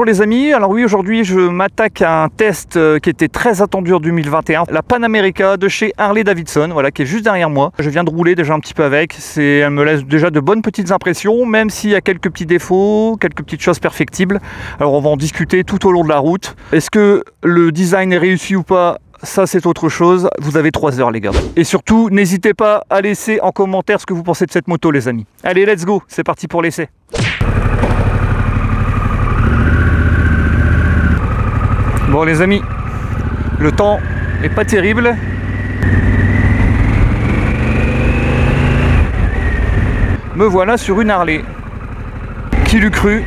les amis, alors oui, aujourd'hui je m'attaque à un test qui était très attendu en 2021, la Panamerica de chez Harley-Davidson, voilà, qui est juste derrière moi. Je viens de rouler déjà un petit peu avec, elle me laisse déjà de bonnes petites impressions, même s'il y a quelques petits défauts, quelques petites choses perfectibles. Alors on va en discuter tout au long de la route. Est-ce que le design est réussi ou pas? Ça c'est autre chose, vous avez 3 heures les gars. Et surtout, n'hésitez pas à laisser en commentaire ce que vous pensez de cette moto les amis. Allez, let's go, c'est parti pour l'essai. Bon les amis, le temps est pas terrible. Me voilà sur une Harley. Qui l'eût cru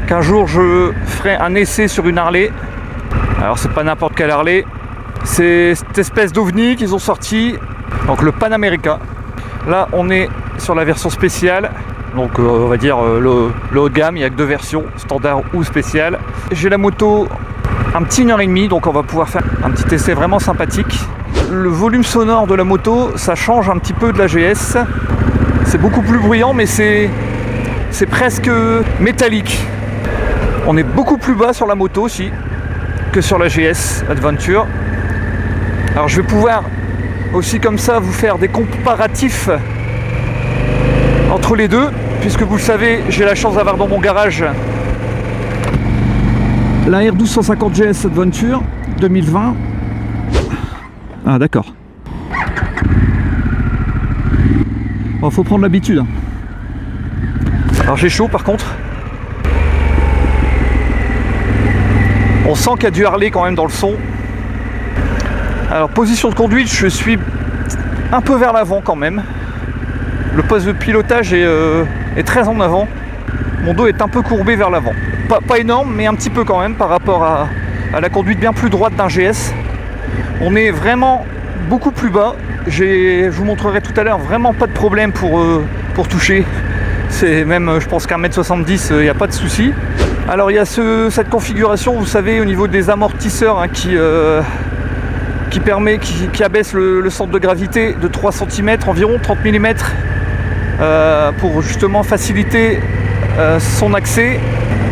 qu'un jour je ferai un essai sur une Harley? Alors c'est pas n'importe quelle Harley, c'est cette espèce d'ovni qu'ils ont sorti, donc le Panamerica. Là on est sur la version spéciale, donc on va dire le haut de gamme. Il n'y a que 2 versions, standard ou spécial. J'ai la moto un petit 1h30, donc on va pouvoir faire un petit essai vraiment sympathique. Le volume sonore de la moto, ça change un petit peu de la GS. C'est beaucoup plus bruyant, mais c'est presque métallique. On est beaucoup plus bas sur la moto aussi que sur la GS Adventure. Alors je vais pouvoir aussi comme ça vous faire des comparatifs entre les deux, puisque vous le savez, j'ai la chance d'avoir dans mon garage la R1250 GS Adventure 2020. Ah d'accord. Bon, faut prendre l'habitude. Alors j'ai chaud par contre. On sent qu'il y a du Harley quand même dans le son. Alors position de conduite, je suis un peu vers l'avant quand même. Le poste de pilotage est très en avant. Mon dos est un peu courbé vers l'avant. Pas énorme, mais un petit peu quand même par rapport à la conduite bien plus droite d'un GS. On est vraiment beaucoup plus bas. Je vous montrerai tout à l'heure, vraiment pas de problème pour toucher. C'est même, je pense qu'à 1m70, il n'y a pas de souci. Alors il y a cette configuration, vous savez, au niveau des amortisseurs hein, qui abaisse le centre de gravité de 3 cm, environ 30 mm, pour justement faciliter son accès.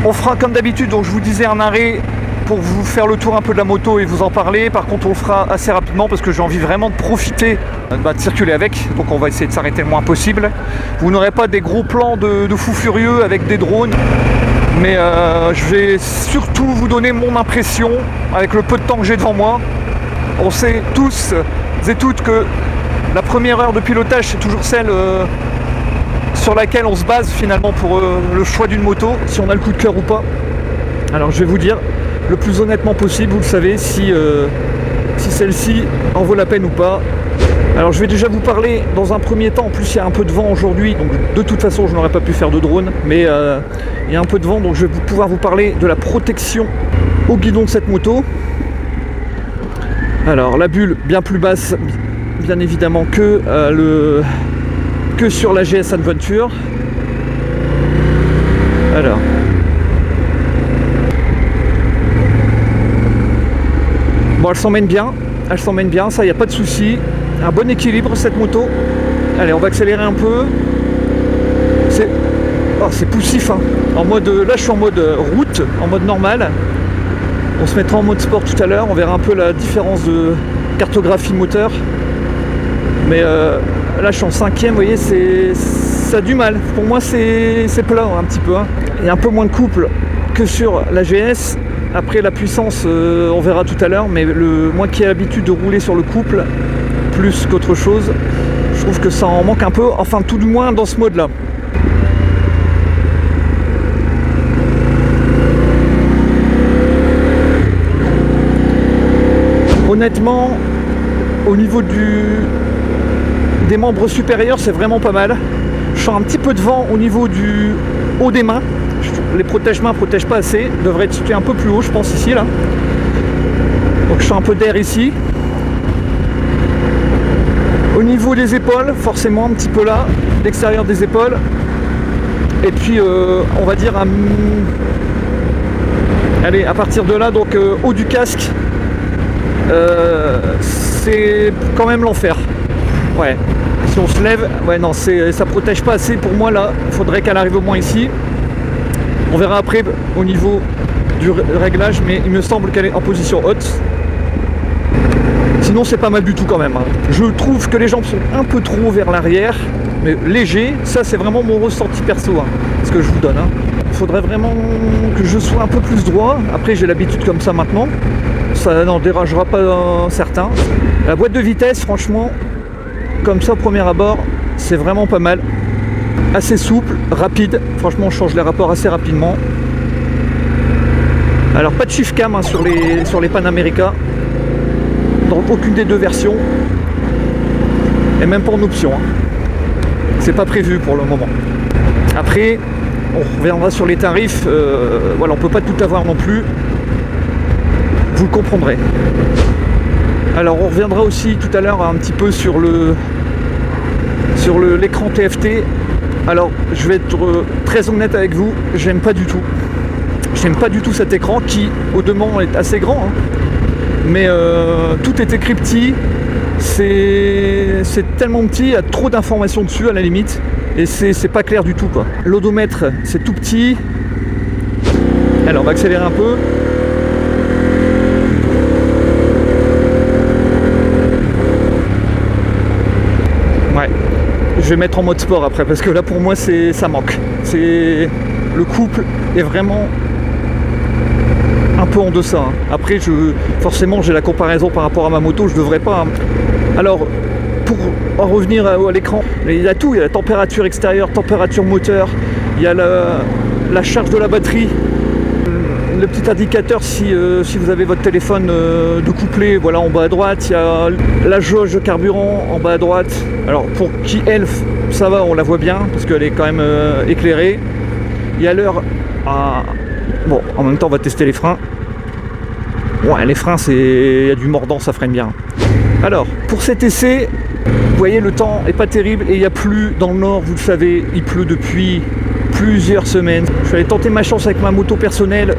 On fera comme d'habitude, donc je vous disais un arrêt pour vous faire le tour un peu de la moto et vous en parler. Par contre on le fera assez rapidement parce que j'ai envie vraiment de profiter de circuler avec, donc on va essayer de s'arrêter le moins possible. Vous n'aurez pas des gros plans de fous furieux avec des drones, mais je vais surtout vous donner mon impression avec le peu de temps que j'ai devant moi. On sait tous et toutes que la première heure de pilotage c'est toujours celle sur laquelle on se base finalement pour le choix d'une moto, si on a le coup de cœur ou pas. Alors je vais vous dire le plus honnêtement possible, vous le savez, si celle-ci en vaut la peine ou pas. Alors je vais déjà vous parler dans un premier temps, en plus il y a un peu de vent aujourd'hui, donc de toute façon je n'aurais pas pu faire de drone, mais il y a un peu de vent, donc je vais pouvoir vous parler de la protection au guidon de cette moto. Alors la bulle bien plus basse bien évidemment que sur la GS Adventure. Alors bon, elle s'emmène bien, ça, il n'y a pas de souci. Un bon équilibre cette moto. Allez, on va accélérer un peu. C'est poussif, hein. Là, je suis en mode route, en mode normal. On se mettra en mode sport tout à l'heure. On verra un peu la différence de cartographie moteur. Mais là, je suis en 5e, vous voyez, ça a du mal. Pour moi, c'est plat un petit peu, hein. Il y a un peu moins de couple que sur la GS. Après la puissance, on verra tout à l'heure, mais moi qui ai l'habitude de rouler sur le couple, plus qu'autre chose, je trouve que ça en manque un peu, enfin tout du moins dans ce mode-là. Honnêtement, au niveau des membres supérieurs, c'est vraiment pas mal. Je sens un petit peu de vent au niveau du haut des mains. Les protège-mains protègent pas assez, devraient être situés un peu plus haut je pense ici là. Donc je sens un peu d'air ici. Au niveau des épaules, forcément un petit peu là, l'extérieur des épaules. Et puis on va dire allez, à partir de là, donc haut du casque, c'est quand même l'enfer. Ouais, si on se lève, ouais non, ça protège pas assez pour moi là, il faudrait qu'elle arrive au moins ici. On verra après au niveau du réglage, mais il me semble qu'elle est en position haute. Sinon c'est pas mal du tout quand même, hein. Je trouve que les jambes sont un peu trop vers l'arrière, mais léger. Ça c'est vraiment mon ressenti perso, hein, ce que je vous donne, hein. Il faudrait vraiment que je sois un peu plus droit. Après j'ai l'habitude comme ça maintenant. Ça n'en dérangera pas certains. La boîte de vitesse, franchement, comme ça au premier abord, c'est vraiment pas mal. Assez souple, rapide. Franchement, on change les rapports assez rapidement. Alors pas de shift cam, hein, sur les Panamérica. Dans aucune des deux versions. Et même pas en option, hein. C'est pas prévu pour le moment. Après, on reviendra sur les tarifs. Voilà, on peut pas tout avoir non plus. Vous le comprendrez. Alors on reviendra aussi tout à l'heure un petit peu sur l'écran TFT. Alors je vais être très honnête avec vous, j'aime pas du tout. J'aime pas du tout cet écran qui au demeurant est assez grand, hein. Mais tout est écrit petit. C'est tellement petit, il y a trop d'informations dessus à la limite. Et c'est pas clair du tout, quoi. L'odomètre c'est tout petit. Alors on va accélérer un peu. Ouais, je vais mettre en mode sport après parce que là pour moi ça manque. Le couple est vraiment un peu en deçà, hein. Après forcément j'ai la comparaison par rapport à ma moto, je devrais pas, hein. Alors pour en revenir à l'écran, il y a tout, il y a la température extérieure, température moteur, il y a la charge de la batterie, le petit indicateur si vous avez votre téléphone de couplet, voilà, en bas à droite, il y a la jauge de carburant en bas à droite. Alors pour qui elle, ça va, on la voit bien parce qu'elle est quand même éclairée. Il y a l'heure à... Bon, en même temps on va tester les freins. Ouais, les freins, il y a du mordant, ça freine bien. Alors pour cet essai, vous voyez, le temps est pas terrible et il n'y a plus dans le nord, vous le savez, il pleut depuis plusieurs semaines. Je suis allé tenter ma chance avec ma moto personnelle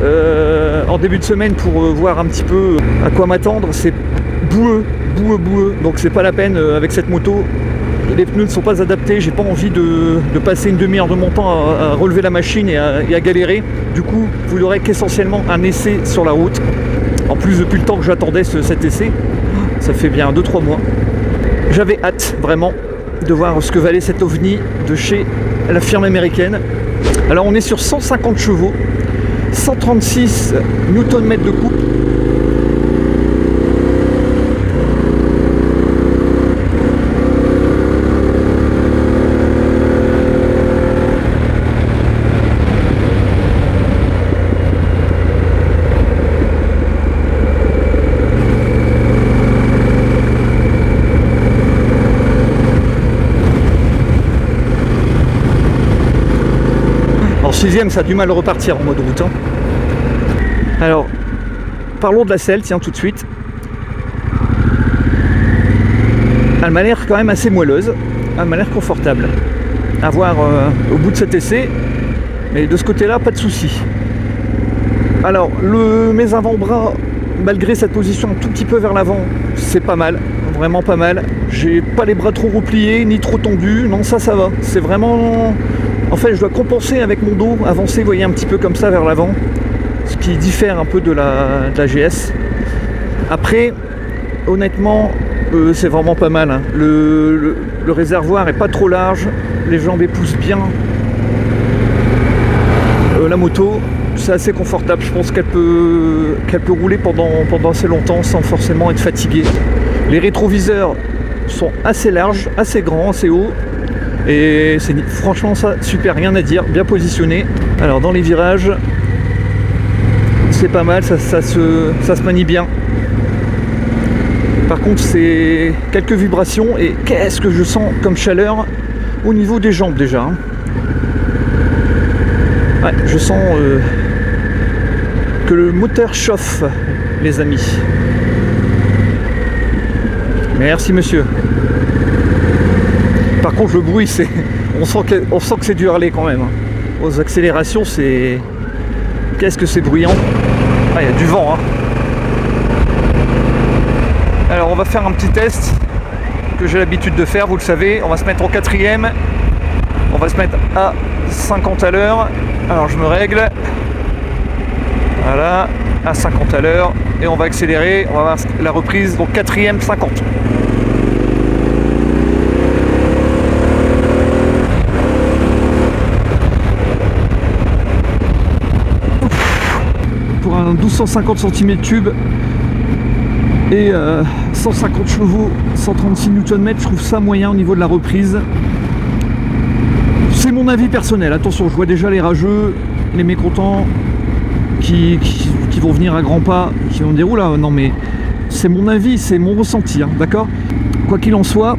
en début de semaine pour voir un petit peu à quoi m'attendre. C'est boueux, donc c'est pas la peine avec cette moto. Les pneus ne sont pas adaptés, j'ai pas envie de passer une demi-heure de mon temps à relever la machine et à galérer. Du coup, vous n'aurez qu'essentiellement un essai sur la route. En plus, depuis le temps que j'attendais cet essai, ça fait bien 2-3 mois. J'avais hâte vraiment de voir ce que valait cet ovni de chez la firme américaine. Alors on est sur 150 chevaux, 136 Nm de coupe. Sixième, ça a du mal à repartir en mode route, hein. Alors, parlons de la selle, tiens, tout de suite. Elle m'a l'air quand même assez moelleuse, elle m'a l'air confortable. À voir au bout de cet essai, mais de ce côté-là, pas de souci. Alors, mes avant-bras, malgré cette position un tout petit peu vers l'avant, c'est pas mal, vraiment pas mal. J'ai pas les bras trop repliés, ni trop tendus, non, ça va. C'est vraiment... En fait, je dois compenser avec mon dos, avancer, vous voyez, un petit peu comme ça vers l'avant, ce qui diffère un peu de la GS. Après, honnêtement, c'est vraiment pas mal, hein. Le réservoir est pas trop large, les jambes épousent bien la moto, c'est assez confortable. Je pense qu'elle peut rouler pendant assez longtemps sans forcément être fatiguée. Les rétroviseurs sont assez larges, assez grands, assez hauts. Et c'est franchement ça, super, rien à dire, bien positionné. Alors dans les virages, c'est pas mal, ça se manie bien. Par contre, c'est quelques vibrations et qu'est-ce que je sens comme chaleur au niveau des jambes déjà, hein. Ouais, je sens que le moteur chauffe, les amis. Merci monsieur. Par contre le bruit, on sent que c'est du Harley quand même, hein. Aux accélérations, c'est... Qu'est-ce que c'est bruyant. Ah, il y a du vent, hein. Alors on va faire un petit test que j'ai l'habitude de faire, vous le savez. On va se mettre en quatrième. On va se mettre à 50 à l'heure. Alors je me règle. Voilà, à 50 à l'heure. Et on va accélérer. On va voir la reprise, donc 4e 50. Pour un 1250 cm3 et 150 chevaux, 136 Nm, je trouve ça moyen au niveau de la reprise. C'est mon avis personnel, attention, je vois déjà les rageux, les mécontents qui vont venir à grands pas, qui vont me dire oula, non mais c'est mon avis, c'est mon ressenti, hein, d'accord? Quoi qu'il en soit,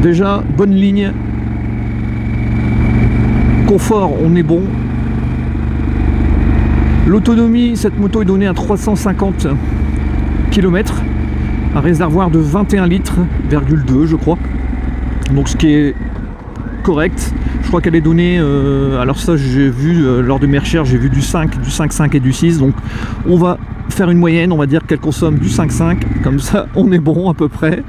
déjà, bonne ligne, confort, on est bon. L'autonomie, cette moto est donnée à 350 km, un réservoir de 21 litres, je crois, donc ce qui est correct. Je crois qu'elle est donnée, alors ça j'ai vu lors de mes recherches, j'ai vu du 5, du 5,5 et du 6, donc on va faire une moyenne, on va dire qu'elle consomme du 5,5, comme ça on est bon à peu près.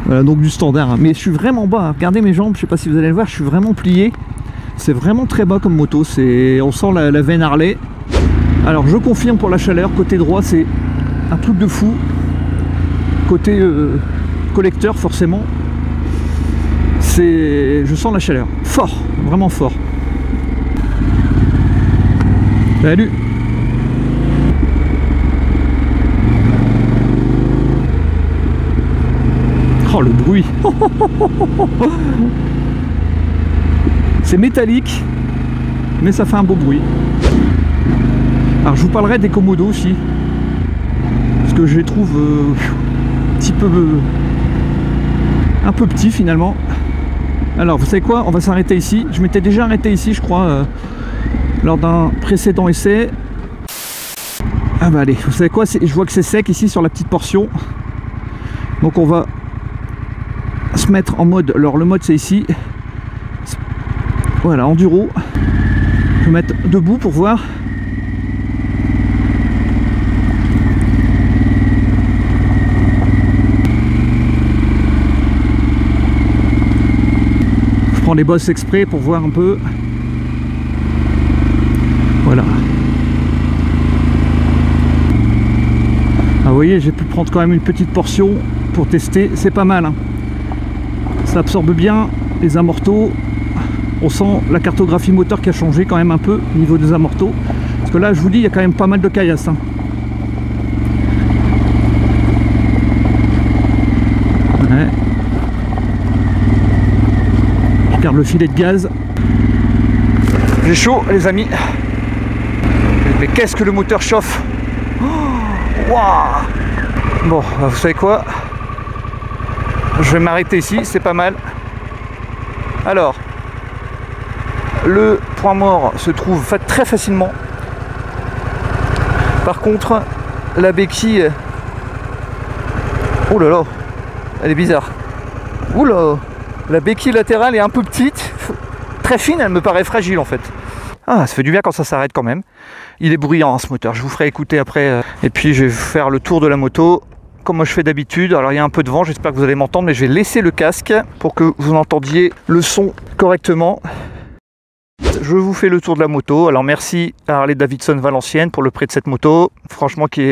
Voilà, donc du standard, hein. Mais je suis vraiment bas, hein. Regardez mes jambes, je sais pas si vous allez le voir, je suis vraiment plié, c'est vraiment très bas comme moto, on sent la veine Harley. Alors je confirme pour la chaleur, côté droit c'est un truc de fou, côté collecteur forcément, je sens la chaleur, fort, vraiment fort. Salut. Oh le bruit. C'est métallique, mais ça fait un beau bruit. Alors je vous parlerai des Komodo aussi, parce que je les trouve un peu petits finalement. Alors vous savez quoi, on va s'arrêter ici. Je m'étais déjà arrêté ici je crois lors d'un précédent essai. Ah bah allez, vous savez quoi, je vois que c'est sec ici sur la petite portion, donc on va se mettre en mode, alors le mode c'est ici, voilà, enduro. Je vais mettre debout pour voir. Je prends les bosses exprès pour voir un peu. Voilà. Ah, vous voyez, j'ai pu prendre quand même une petite portion pour tester, c'est pas mal, hein. Ça absorbe bien les amortos. On sent la cartographie moteur qui a changé quand même un peu au niveau des amortos. Parce que là, je vous dis, il y a quand même pas mal de caillasse, hein. Ouais. Je regarde le filet de gaz. J'ai chaud, les amis. Mais qu'est-ce que le moteur chauffe! Waouh! Bon, vous savez quoi? Je vais m'arrêter ici, c'est pas mal. Alors, le point mort se trouve très facilement. Par contre, la béquille... Oh là là, elle est bizarre. Ouh là, la béquille latérale est un peu petite, très fine, elle me paraît fragile en fait. Ah, ça fait du bien quand ça s'arrête quand même. Il est bruyant, hein, ce moteur, je vous ferai écouter après. Et puis je vais faire le tour de la moto, comme moi je fais d'habitude. Alors il y a un peu de vent, j'espère que vous allez m'entendre, mais je vais laisser le casque pour que vous entendiez le son correctement. Je vous fais le tour de la moto. Alors merci à Harley-Davidson Valenciennes pour le prêt de cette moto. Franchement qui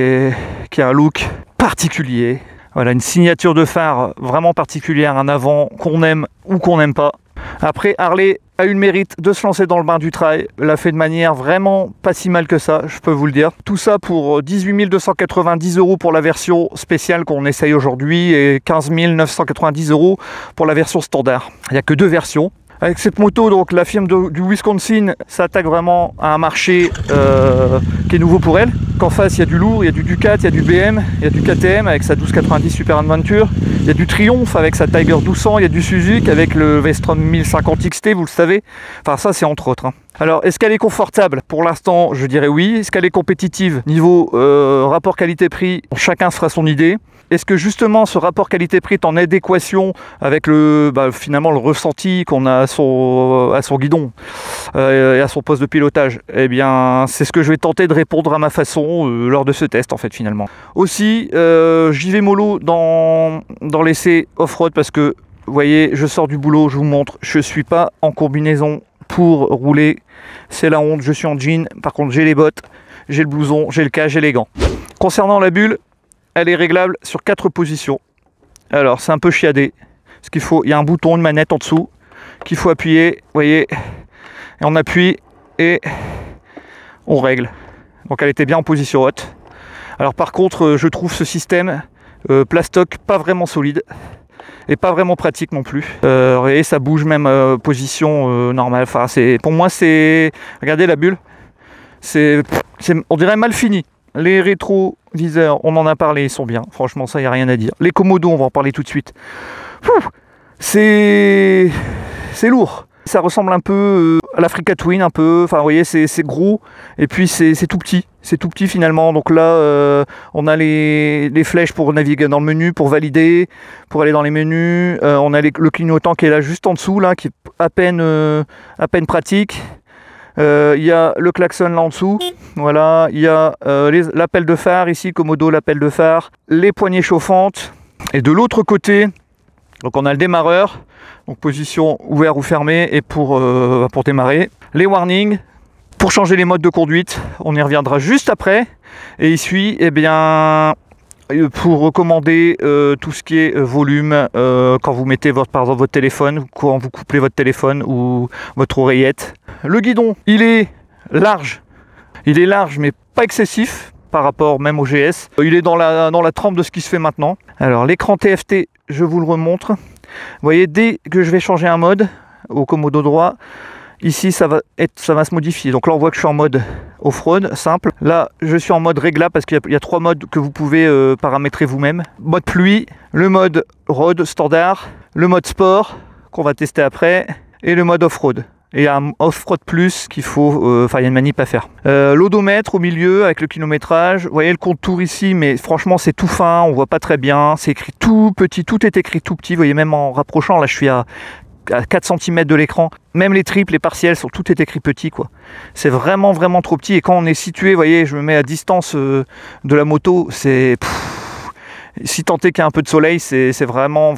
a un look particulier. Voilà, une signature de phare vraiment particulière, un avant qu'on aime ou qu'on n'aime pas. Après, Harley a eu le mérite de se lancer dans le bain du trail, l'a fait de manière vraiment pas si mal que ça, je peux vous le dire. Tout ça pour 18 290 € pour la version spéciale qu'on essaye aujourd'hui et 15 990 € pour la version standard. Il n'y a que deux versions. Avec cette moto, donc la firme du Wisconsin s'attaque vraiment à un marché qui est nouveau pour elle. Qu'en face, il y a du lourd, il y a du Ducat, il y a du BM, il y a du KTM avec sa 1290 Super Adventure, il y a du Triumph avec sa Tiger 1200, il y a du Suzuki avec le V-Strom 1050 XT, vous le savez. Enfin ça, c'est entre autres, hein. Alors, est-ce qu'elle est confortable? Pour l'instant, je dirais oui. Est-ce qu'elle est compétitive? Niveau rapport qualité-prix, chacun se fera son idée. Est-ce que justement ce rapport qualité-prix est en adéquation avec finalement le ressenti qu'on a à son guidon et à son poste de pilotage? Eh bien, c'est ce que je vais tenter de répondre à ma façon lors de ce test en fait finalement. Aussi, j'y vais mollo dans l'essai off-road parce que, vous voyez, je sors du boulot, je vous montre, je suis pas en combinaison pour rouler, c'est la honte. Je suis en jean, par contre j'ai les bottes, j'ai le blouson, j'ai le casque, j'ai les gants. Concernant la bulle, elle est réglable sur 4 positions. Alors c'est un peu chiadé. Ce qu'il faut, il y a un bouton, une manette en dessous qu'il faut appuyer, vous voyez, et on appuie et on règle. Donc elle était bien en position haute. Alors par contre, je trouve ce système plastoc pas vraiment solide et pas vraiment pratique non plus. Et ça bouge même position normale. Enfin, pour moi, c'est... Regardez la bulle. On dirait mal fini. Les rétroviseurs, on en a parlé, ils sont bien. Franchement, ça, il n'y a rien à dire. Les commodos, on va en parler tout de suite. C'est lourd. Ça ressemble un peu à l'Africa Twin, un peu. Enfin, vous voyez, c'est gros. Et puis, c'est tout petit. C'est tout petit finalement. Donc là, on a les flèches pour naviguer dans le menu, pour valider, pour aller dans les menus. On a le clignotant qui est là juste en dessous, là, qui est à peine pratique. Il y a le klaxon là en dessous. Voilà. Il y a l'appel de phare ici, Komodo, l'appel de phare. Les poignées chauffantes. Et de l'autre côté, donc on a le démarreur. Donc position ouvert ou fermée et pour démarrer. Les warnings. Pour changer les modes de conduite, on y reviendra juste après. Et il suit, eh bien, pour recommander tout ce qui est volume, quand vous mettez par exemple votre téléphone, quand vous couplez votre téléphone ou votre oreillette. Le guidon, il est large. Il est large mais pas excessif par rapport même au GS. Il est dans la trempe de ce qui se fait maintenant. Alors l'écran TFT, je vous le remontre. Vous voyez, dès que je vais changer un mode au Komodo droit, ici ça va se modifier. Donc là on voit que je suis en mode off-road simple. Là je suis en mode réglable parce qu'il y a 3 modes que vous pouvez paramétrer vous-même. Mode pluie, le mode road standard, le mode sport qu'on va tester après et le mode off-road. Et un off-road plus qu'il faut, il y a une manip à faire. L'odomètre au milieu avec le kilométrage. Vous voyez le contour ici, mais franchement c'est tout fin, on voit pas très bien. C'est écrit tout petit, tout est écrit tout petit. Vous voyez, même en rapprochant, là je suis à 4 cm de l'écran. Même les triples, les partiels, tout est écrit petit, quoi. C'est vraiment trop petit. Et quand on est situé, vous voyez, je me mets à distance de la moto, c'est... Si tant est qu'il y a un peu de soleil, c'est vraiment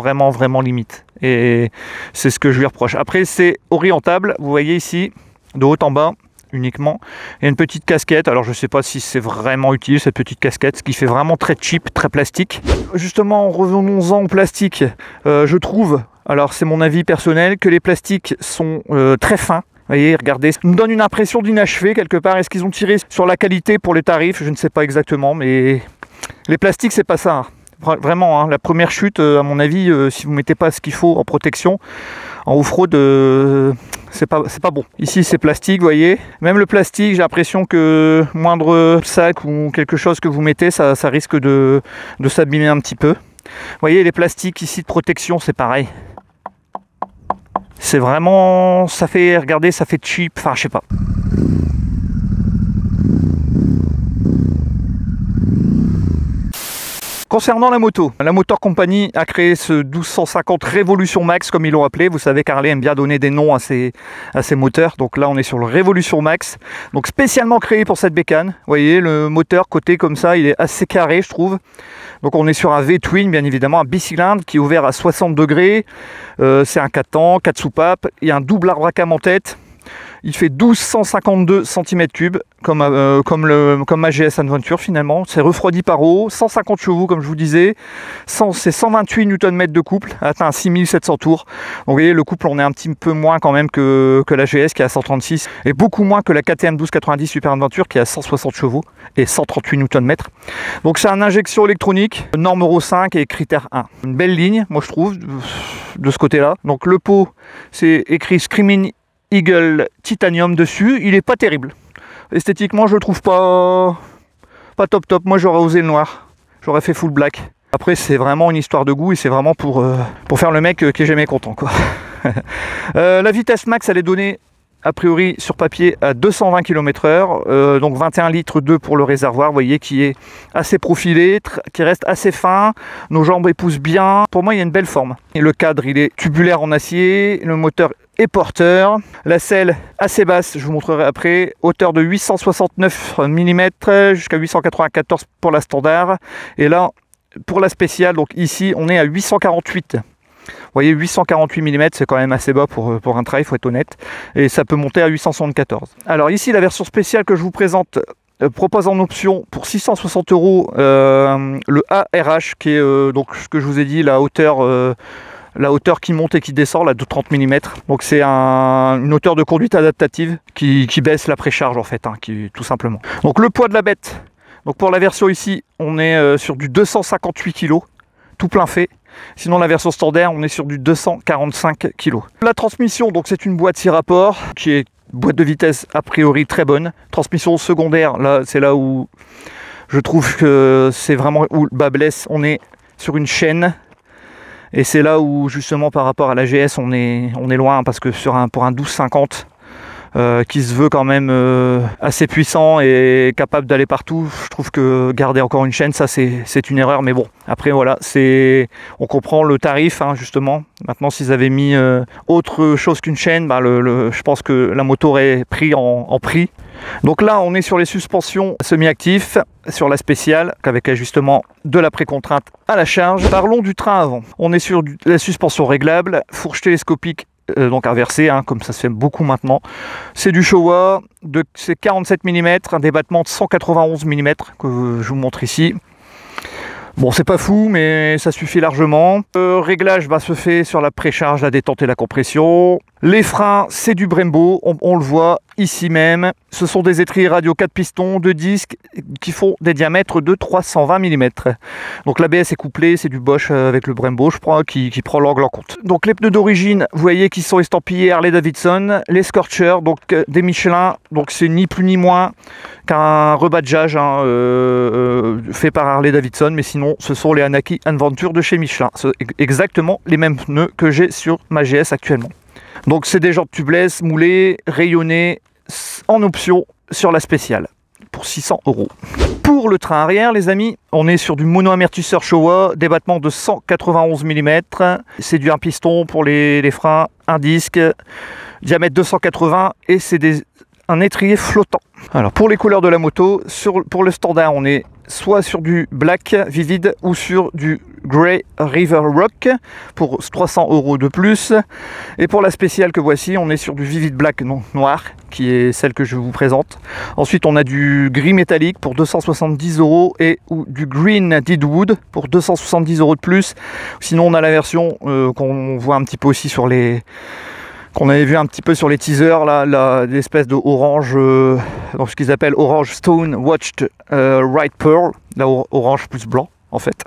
limite. Et c'est ce que je lui reproche. Après, c'est orientable, vous voyez ici, de haut en bas, uniquement. Il y a une petite casquette, alors je ne sais pas si c'est vraiment utile, cette petite casquette, ce qui fait vraiment très cheap, très plastique. Justement, revenons-en au plastique. Je trouve, alors c'est mon avis personnel, que les plastiques sont très fins. Vous voyez, regardez, ça nous donne une impression d'inachevé quelque part. Est-ce qu'ils ont tiré sur la qualité pour les tarifs? Je ne sais pas exactement, mais les plastiques, c'est pas ça. Vraiment, hein, la première chute, à mon avis, si vous ne mettez pas ce qu'il faut en protection, en off-road, c'est pas bon. Ici, c'est plastique, vous voyez. Même le plastique, j'ai l'impression que moindre sac ou quelque chose que vous mettez, ça risque de s'abîmer un petit peu. Vous voyez, les plastiques ici de protection, c'est pareil. C'est vraiment... ça fait, regardez, ça fait cheap, enfin, je sais pas. Concernant la moto, la Motor Company a créé ce 1250 Revolution Max, comme ils l'ont appelé. Vous savez qu'Harley aime bien donner des noms à ses moteurs. Donc là, on est sur le Revolution Max. Donc spécialement créé pour cette bécane. Vous voyez, le moteur côté comme ça, il est assez carré, je trouve. Donc on est sur un V-Twin, bien évidemment, un bicylindre qui est ouvert à 60 degrés. C'est un 4 temps, 4 soupapes. Il y a un double arbre à cam en tête. Il fait 1252 cm3, comme ma GS Adventure finalement. C'est refroidi par eau, 150 chevaux comme je vous disais. C'est 128 Nm de couple, atteint 6700 tours. Donc vous voyez, le couple, on est un petit peu moins quand même que la GS qui est à 136. Et beaucoup moins que la KTM 1290 Super Adventure qui est à 160 chevaux et 138 Nm. Donc c'est une injection électronique, norme Euro 5 et critère 1. Une belle ligne, moi je trouve, de ce côté-là. Donc le pot, c'est écrit Screaming Eagle Titanium dessus, il est pas terrible. Esthétiquement, je le trouve pas top. Moi, j'aurais osé le noir. J'aurais fait full black. Après, c'est vraiment une histoire de goût et c'est vraiment pour faire le mec qui est jamais content, quoi. La vitesse max, elle est donnée a priori sur papier à 220 km/h, donc 21 litres 2 pour le réservoir, vous voyez, qui est assez profilé, qui reste assez fin, nos jambes épousent bien. Pour moi, il y a une belle forme. Et le cadre, il est tubulaire en acier, le moteur est porteur, la selle assez basse, je vous montrerai après, hauteur de 869 mm jusqu'à 894 pour la standard, et là pour la spéciale, donc ici on est à 848. Vous voyez, 848 mm, c'est quand même assez bas pour un trail, il faut être honnête. Et ça peut monter à 874. Alors ici, la version spéciale que je vous présente propose en option pour 660 € le ARH, qui est donc ce que je vous ai dit, la hauteur qui monte et qui descend, là, de 30 mm. Donc c'est une hauteur de conduite adaptative qui baisse la précharge en fait, tout simplement. Donc le poids de la bête, donc pour la version ici, on est sur du 258 kg, tout plein fait. Sinon la version standard, on est sur du 245 kg. La transmission, donc c'est une boîte 6 rapports, qui est boîte de vitesse a priori très bonne. Transmission secondaire, là c'est là où je trouve que c'est vraiment où le bas blesse. On est sur une chaîne. Et c'est là où justement par rapport à la GS on est loin, parce que pour un 1250 qui se veut quand même assez puissant et capable d'aller partout, je trouve que garder encore une chaîne, ça c'est une erreur. Mais bon, après voilà, on comprend le tarif justement. Maintenant s'ils avaient mis autre chose qu'une chaîne, je pense que la moto aurait pris en prix. Donc là on est sur les suspensions semi-actifs, sur la spéciale, avec ajustement de la précontrainte à la charge. Parlons du train avant. On est sur la suspension réglable, fourche télescopique, donc inversée, comme ça se fait beaucoup maintenant. C'est du Showa, c'est 47 mm, un débattement de 191 mm que je vous montre ici. Bon, c'est pas fou, mais ça suffit largement. Le réglage se fait sur la précharge, la détente et la compression. Les freins, c'est du Brembo, on le voit ici même. Ce sont des étriers radio 4 pistons, 2 disques qui font des diamètres de 320 mm. Donc l'ABS est couplé, c'est du Bosch avec le Brembo, je crois, qui prend l'angle en compte. Donc les pneus d'origine, vous voyez qu'ils sont estampillés Harley Davidson. Les Scorchers, donc des Michelin, donc c'est ni plus ni moins qu'un rebadgeage fait par Harley Davidson, mais sinon ce sont les Anaki Adventure de chez Michelin. C'est exactement les mêmes pneus que j'ai sur ma GS actuellement. Donc c'est des jantes tubeless, moulées, rayonnées, en option sur la spéciale, pour 600 €. Pour le train arrière, les amis, on est sur du mono-amortisseur Showa, débattement de 191 mm. C'est du 1 piston pour les freins, un disque, diamètre 280, et c'est un étrier flottant. Alors pour les couleurs de la moto, pour le standard, on est soit sur du black vivide ou sur du Grey River Rock pour 300 € de plus. Et pour la spéciale que voici, on est sur du Vivid Black noir, qui est celle que je vous présente. Ensuite, on a du gris métallique pour 270 € ou du Green Deadwood pour 270 € de plus. Sinon, on a la version qu'on voit un petit peu aussi sur qu'on avait vu un petit peu sur les teasers, là, l'espèce de orange, donc ce qu'ils appellent Orange Stone Watched Right Pearl, là, orange plus blanc en fait.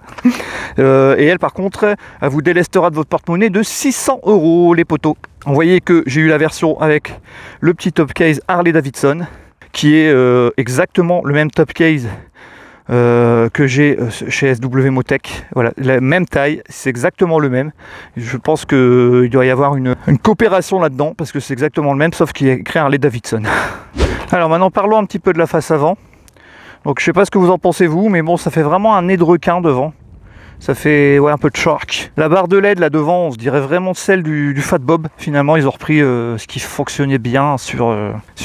Et elle par contre, elle vous délestera de votre porte-monnaie de 600 € les poteaux. Vous voyez que j'ai eu la version avec le petit top case Harley Davidson, qui est exactement le même top case que j'ai chez SW Motech, voilà, la même taille, c'est exactement le même. Je pense qu'il doit y avoir une coopération là-dedans, parce que c'est exactement le même, sauf qu'il y a écrit Harley Davidson. Alors maintenant parlons un petit peu de la face avant. Donc je sais pas ce que vous en pensez vous, mais bon, ça fait vraiment un nez de requin devant. Ça fait un peu de shark. La barre de LED là devant, on se dirait vraiment celle du Fat Bob. Finalement ils ont repris ce qui fonctionnait bien sur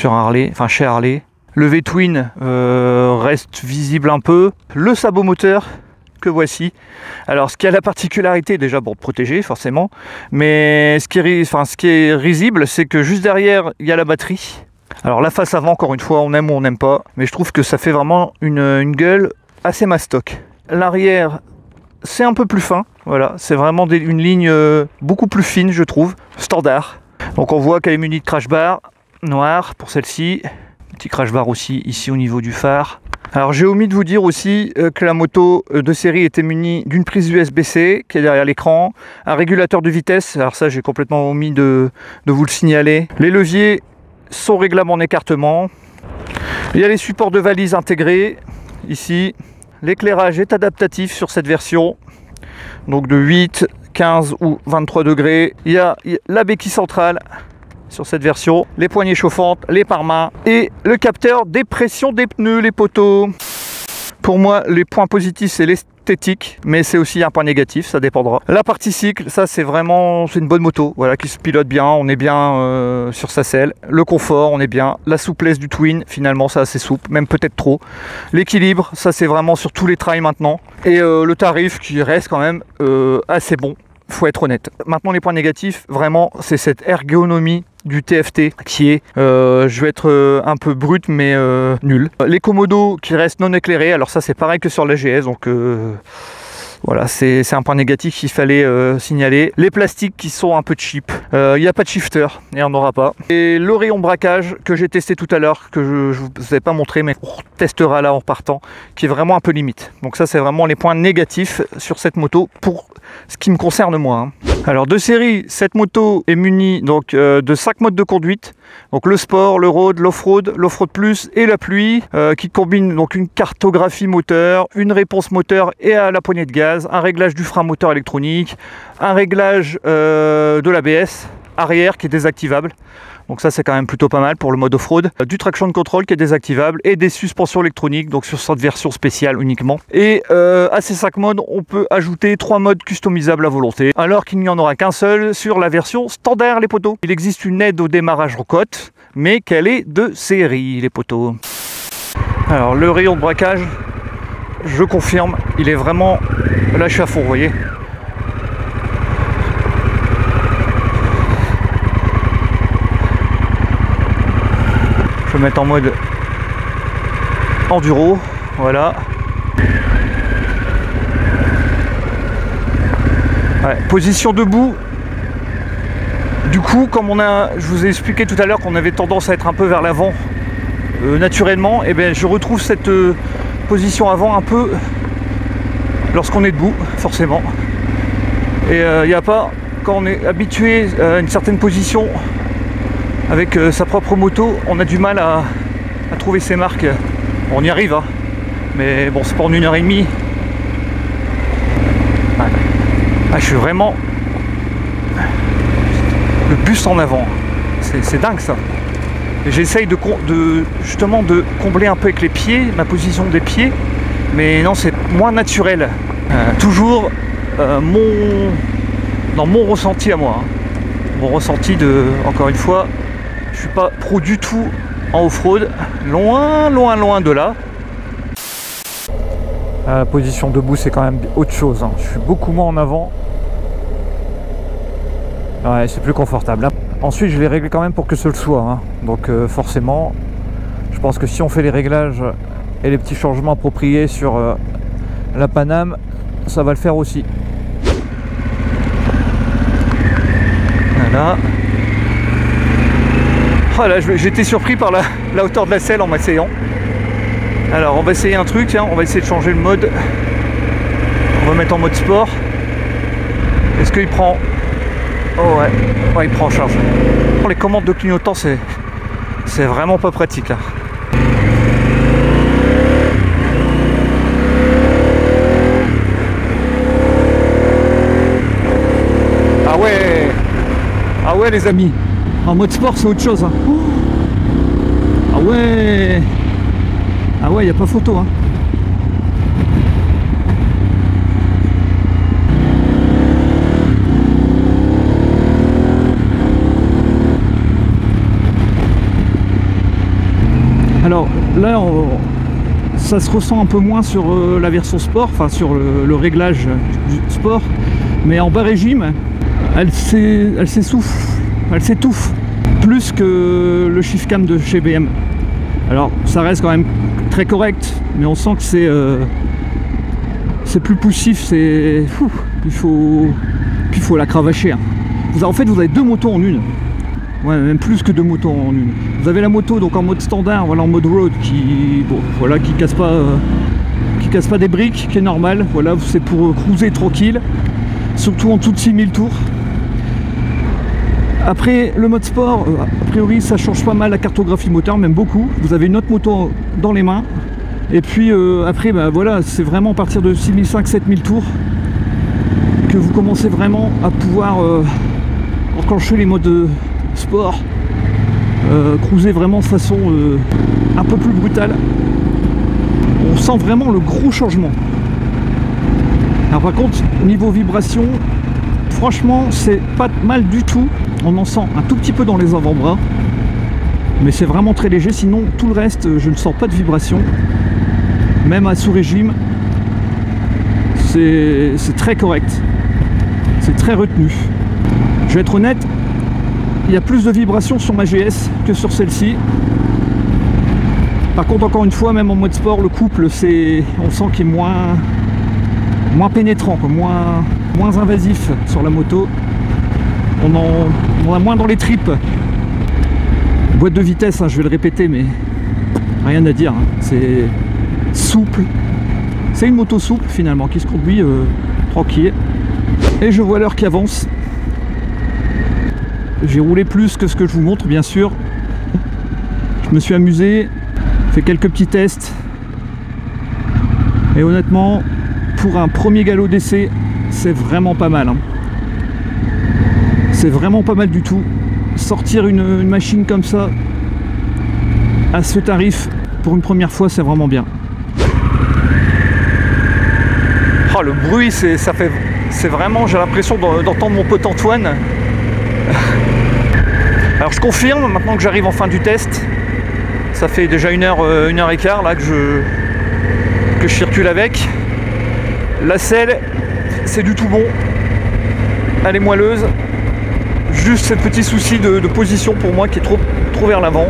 Harley, enfin chez Harley. Le V-Twin reste visible un peu. Le sabot moteur que voici. Alors ce qui a la particularité, déjà de protéger forcément, mais ce qui est risible, c'est que juste derrière il y a la batterie. Alors la face avant, encore une fois, on aime ou on n'aime pas, mais je trouve que ça fait vraiment une gueule assez mastoc. L'arrière, c'est un peu plus fin, voilà, c'est vraiment une ligne beaucoup plus fine, je trouve, standard. Donc on voit qu'elle est munie de crash bar noir pour celle-ci. Petit crash bar aussi ici au niveau du phare. Alors j'ai omis de vous dire aussi que la moto de série était munie d'une prise USB-C qui est derrière l'écran, un régulateur de vitesse, alors ça j'ai complètement omis de vous le signaler. Les leviers sont réglables en écartement. Il y a les supports de valise intégrés ici. L'éclairage est adaptatif sur cette version, donc de 8, 15 ou 23 degrés. Il y a la béquille centrale sur cette version, les poignées chauffantes, les pare-mains et le capteur des pressions des pneus, les poteaux. Pour moi, les points positifs, c'est l'esthétique, mais c'est aussi un point négatif, ça dépendra. La partie cycle, ça c'est une bonne moto, voilà, qui se pilote bien, on est bien sur sa selle. Le confort, on est bien. La souplesse du Twin, finalement, c'est assez souple, même peut-être trop. L'équilibre, ça c'est vraiment sur tous les trails maintenant. Et le tarif qui reste quand même assez bon. faut être honnête. Maintenant les points négatifs, vraiment, c'est cette ergonomie du TFT qui est, je vais être un peu brut mais nul. Les commodos qui restent non éclairés, alors ça c'est pareil que sur la GS, donc voilà, c'est un point négatif qu'il fallait signaler. Les plastiques qui sont un peu cheap. Il n'y a pas de shifter, il n'y en aura pas. Et le rayon braquage que j'ai testé tout à l'heure, que je ne vous ai pas montré, mais on testera là en partant, qui est vraiment un peu limite. Donc ça, c'est vraiment les points négatifs sur cette moto pour ce qui me concerne moi. Hein. Alors de série, cette moto est munie donc, de 5 modes de conduite. Donc le sport, le road, l'off-road plus et la pluie, qui combine donc une cartographie moteur, une réponse moteur et à la poignée de gaz, un réglage du frein moteur électronique, un réglage de l'ABS arrière qui est désactivable. Donc ça c'est quand même plutôt pas mal pour le mode off-road. Du traction control qui est désactivable et des suspensions électroniques, donc sur cette version spéciale uniquement. Et à ces 5 modes, on peut ajouter 3 modes customisables à volonté, alors qu'il n'y en aura qu'un seul sur la version standard les potos. Il existe une aide au démarrage en côte, mais qu'elle est de série les potos. Alors le rayon de braquage, je confirme, il est vraiment lâché à fond, vous voyez. Je vais mettre en mode enduro, voilà. Ouais, position debout. Du coup, comme je vous ai expliqué tout à l'heure qu'on avait tendance à être un peu vers l'avant naturellement, et bien je retrouve cette position avant un peu lorsqu'on est debout, forcément. Et il n'y a pas, quand on est habitué à une certaine position avec sa propre moto, on a du mal à trouver ses marques. On y arrive, hein. Mais bon, c'est pour une heure et demie. Ouais. Ah, je suis vraiment le buste en avant. C'est dingue ça. J'essaye justement de combler un peu avec les pieds, ma position des pieds, mais non, c'est moins naturel. Toujours dans mon ressenti à moi. Hein. Mon ressenti encore une fois, je suis pas pro du tout en off-road, loin de là. La position debout, c'est quand même autre chose. Hein. Je suis beaucoup moins en avant. Ouais, c'est plus confortable. Ensuite, je l'ai réglé quand même pour que ce le soit. Hein. Donc forcément, je pense que si on fait les réglages et les petits changements appropriés sur la Paname, ça va le faire aussi. Voilà. Oh là, j'étais surpris par la hauteur de la selle en m'asseyant. Alors on va essayer un truc, hein, on va essayer de changer le mode. On va mettre en mode sport. Est-ce qu'il prend? Oh ouais, il prend en charge. Pour les commandes de clignotant, c'est vraiment pas pratique là. Ah ouais les amis, en mode sport c'est autre chose. Hein. Ah ouais, il n'y a pas photo. Hein. Alors là, ça se ressent un peu moins sur la version sport, enfin sur le réglage du sport, mais en bas régime, elle s'étouffe plus que le shift cam de chez BM. Alors ça reste quand même très correct, mais on sent que c'est plus poussif, il faut la cravacher. Hein. En fait, vous avez deux motos en une. Ouais, même plus que deux motos en une. Vous avez la moto donc en mode standard, voilà, en mode road qui casse pas des briques, qui est normal. Voilà, c'est pour cruiser tranquille, surtout en dessous de 6000 tours. Après le mode sport, a priori ça change pas mal la cartographie moteur, même beaucoup. Vous avez une autre moto dans les mains. Et puis après, bah, voilà, c'est vraiment à partir de 6500-7000 tours que vous commencez vraiment à pouvoir enclencher les modes sport, cruiser vraiment de façon un peu plus brutale. On sent vraiment le gros changement. Alors par contre, niveau vibration, franchement c'est pas mal du tout. On en sent un tout petit peu dans les avant-bras, mais c'est vraiment très léger. Sinon tout le reste, je ne sens pas de vibration, même à sous régime. C'est très correct. C'est très retenu. Je vais être honnête, il y a plus de vibrations sur ma GS que sur celle-ci. Par contre, encore une fois, même en mode sport, le couple, on sent qu'il est moins pénétrant, quoi, moins invasif sur la moto. On a moins dans les tripes. Boîte de vitesse, hein, je vais le répéter, mais rien à dire. Hein. C'est souple. C'est une moto souple finalement, qui se conduit tranquille. Et je vois l'heure qui avance. J'ai roulé plus que ce que je vous montre, bien sûr. Je me suis amusé, fait quelques petits tests. Et honnêtement, pour un premier galop d'essai, c'est vraiment pas mal. Hein. C'est vraiment pas mal du tout. Sortir une machine comme ça, à ce tarif, pour une première fois, c'est vraiment bien. Oh, le bruit, c'est vraiment, j'ai l'impression d'entendre mon pote Antoine. Alors je confirme, maintenant que j'arrive en fin du test, ça fait déjà une heure et quart là que je circule avec. La selle, c'est du tout bon. Elle est moelleuse. Juste ce petit souci de position pour moi qui est trop vers l'avant.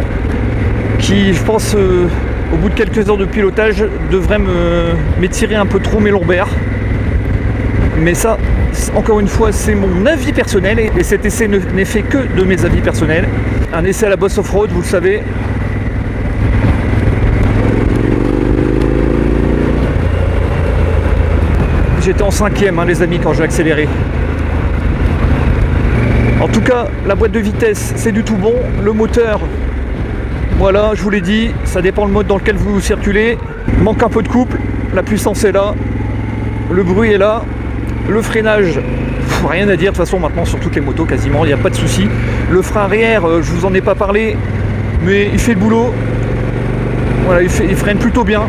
Qui, je pense, au bout de quelques heures de pilotage, devrait m'étirer un peu trop mes lombaires. Mais ça, encore une fois, c'est mon avis personnel et cet essai n'est fait que de mes avis personnels. Un essai à la Boss Offroad, vous le savez. J'étais en 5e, hein, les amis, quand j'ai accéléré. En tout cas, la boîte de vitesse, c'est du tout bon. Le moteur, voilà, je vous l'ai dit, ça dépend le mode dans lequel vous circulez. Il manque un peu de couple, la puissance est là, le bruit est là. Le freinage, rien à dire de toute façon maintenant sur toutes les motos quasiment, il n'y a pas de souci. Le frein arrière, je vous en ai pas parlé, mais il fait le boulot. Voilà, il freine plutôt bien.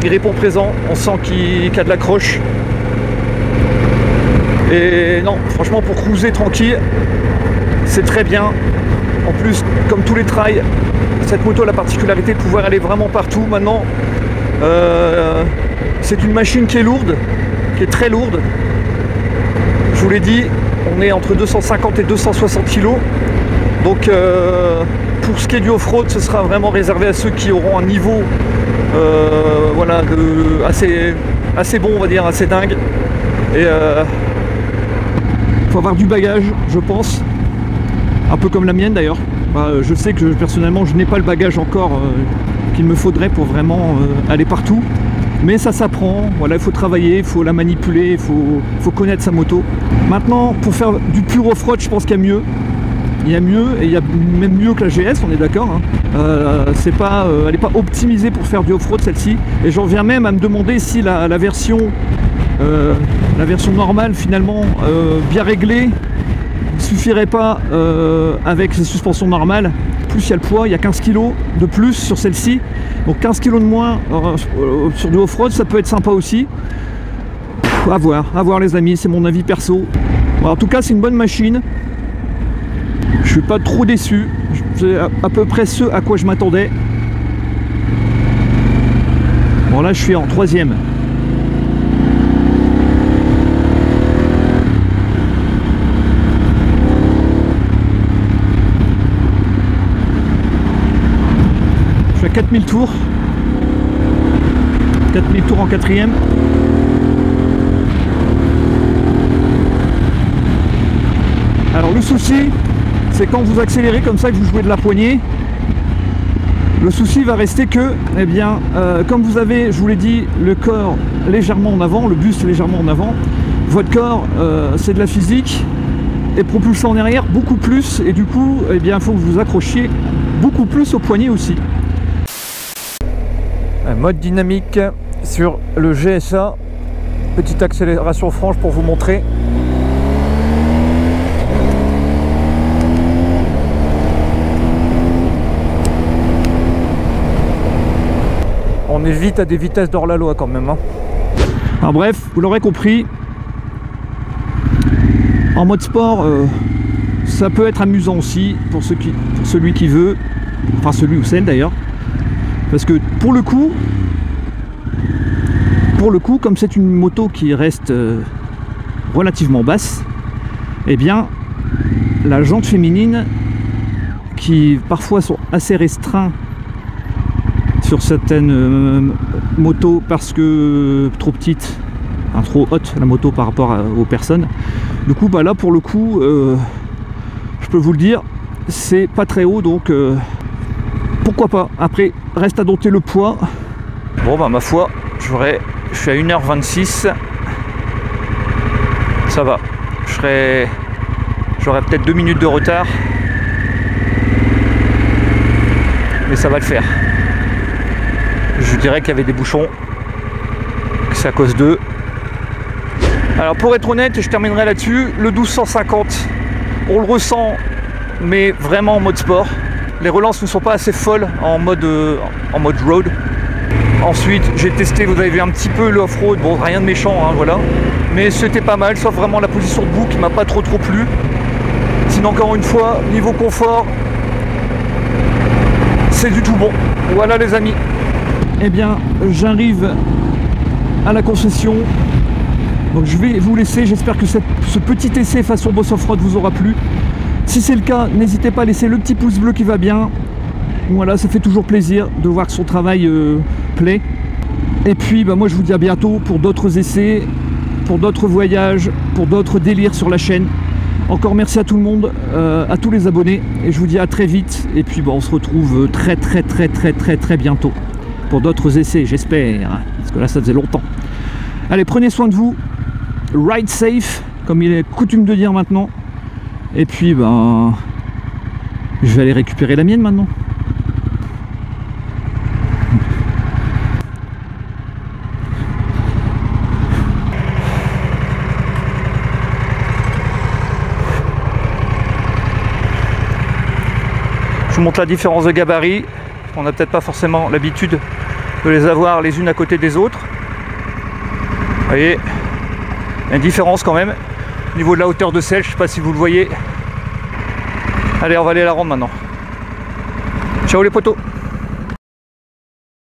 Il répond présent, on sent qu'il a de l'accroche. Et non, franchement pour cruiser tranquille, c'est très bien. En plus, comme tous les trails, cette moto a la particularité de pouvoir aller vraiment partout. Maintenant, c'est une machine qui est lourde, qui est très lourde. Je vous l'ai dit, on est entre 250 et 260 kg. Donc pour ce qui est du off-road, ce sera vraiment réservé à ceux qui auront un niveau voilà, assez bon, on va dire, assez dingue. Et faut avoir du bagage, je pense. Un peu comme la mienne d'ailleurs. Je sais que personnellement je n'ai pas le bagage encore qu'il me faudrait pour vraiment aller partout. Mais ça s'apprend, voilà, il faut travailler, il faut la manipuler, il faut connaître sa moto. Maintenant, pour faire du pur off-road, je pense qu'il y a mieux. Il y a mieux, et il y a même mieux que la GS, on est d'accord. Hein. Elle n'est pas optimisée pour faire du off-road, celle-ci. Et j'en viens même à me demander si la version normale, finalement, bien réglée, ne suffirait pas avec les suspensions normales. Plus il y a le poids, il y a 15 kg de plus sur celle-ci. Donc 15 kg de moins sur du off-road, ça peut être sympa aussi. À voir les amis, c'est mon avis perso. Bon, en tout cas, c'est une bonne machine. Je suis pas trop déçu. C'est à peu près ce à quoi je m'attendais. Bon là, je suis en 3e. Je suis à 4000 tours. 4000 tours en 4e. Alors le souci, c'est quand vous accélérez comme ça, que vous jouez de la poignée, le souci va rester que, eh bien, comme vous avez, je vous l'ai dit, le corps légèrement en avant, le buste légèrement en avant, votre corps, c'est de la physique, et propulsé en arrière beaucoup plus, et du coup, eh bien, il faut que vous accrochiez beaucoup plus au poignet aussi. Un mode dynamique sur le GSA, petite accélération franche pour vous montrer. On est vite à des vitesses d'hors-la-loi quand même. Hein. Enfin, bref, vous l'aurez compris, en mode sport, ça peut être amusant aussi pour celui qui veut, enfin celui ou celle d'ailleurs, parce que pour le coup, comme c'est une moto qui reste relativement basse, eh bien la jante féminine, qui parfois sont assez restreints sur certaines motos parce que trop petites, enfin, trop haute la moto par rapport aux personnes. Du coup bah là pour le coup je peux vous le dire, c'est pas très haut, donc pourquoi pas. Après reste à dompter le poids. Bon bah ma foi, je suis à 1h26, ça va, j'aurai peut-être 2 minutes de retard, mais ça va le faire. Je dirais qu'il y avait des bouchons, que c'est à cause d'eux. Alors pour être honnête, je terminerai là-dessus, le 1250, on le ressent, mais vraiment en mode sport. Les relances ne sont pas assez folles en mode road. Ensuite, j'ai testé, vous avez vu un petit peu le off-road, bon rien de méchant, hein, voilà. Mais c'était pas mal, sauf vraiment la position debout qui m'a pas trop plu. Sinon encore une fois, niveau confort, c'est du tout bon. Voilà les amis. Eh bien, j'arrive à la concession. Donc je vais vous laisser, j'espère que ce petit essai façon Boss Off-Road vous aura plu. Si c'est le cas, n'hésitez pas à laisser le petit pouce bleu qui va bien. Voilà, ça fait toujours plaisir de voir que son travail plaît. Et puis bah, moi je vous dis à bientôt pour d'autres essais, pour d'autres voyages, pour d'autres délires sur la chaîne. Encore merci à tout le monde, à tous les abonnés, et je vous dis à très vite. Et puis bah, on se retrouve très bientôt pour d'autres essais, j'espère, parce que là ça faisait longtemps. Allez, prenez soin de vous, ride safe, comme il est coutume de dire maintenant. Et puis ben, je vais aller récupérer la mienne maintenant. Je vous montre la différence de gabarit. On n'a peut-être pas forcément l'habitude de les avoir les unes à côté des autres. Vous voyez, il y a une différence quand même. Au niveau de la hauteur de selle, je ne sais pas si vous le voyez. Allez, on va aller la rendre maintenant. Ciao les potos.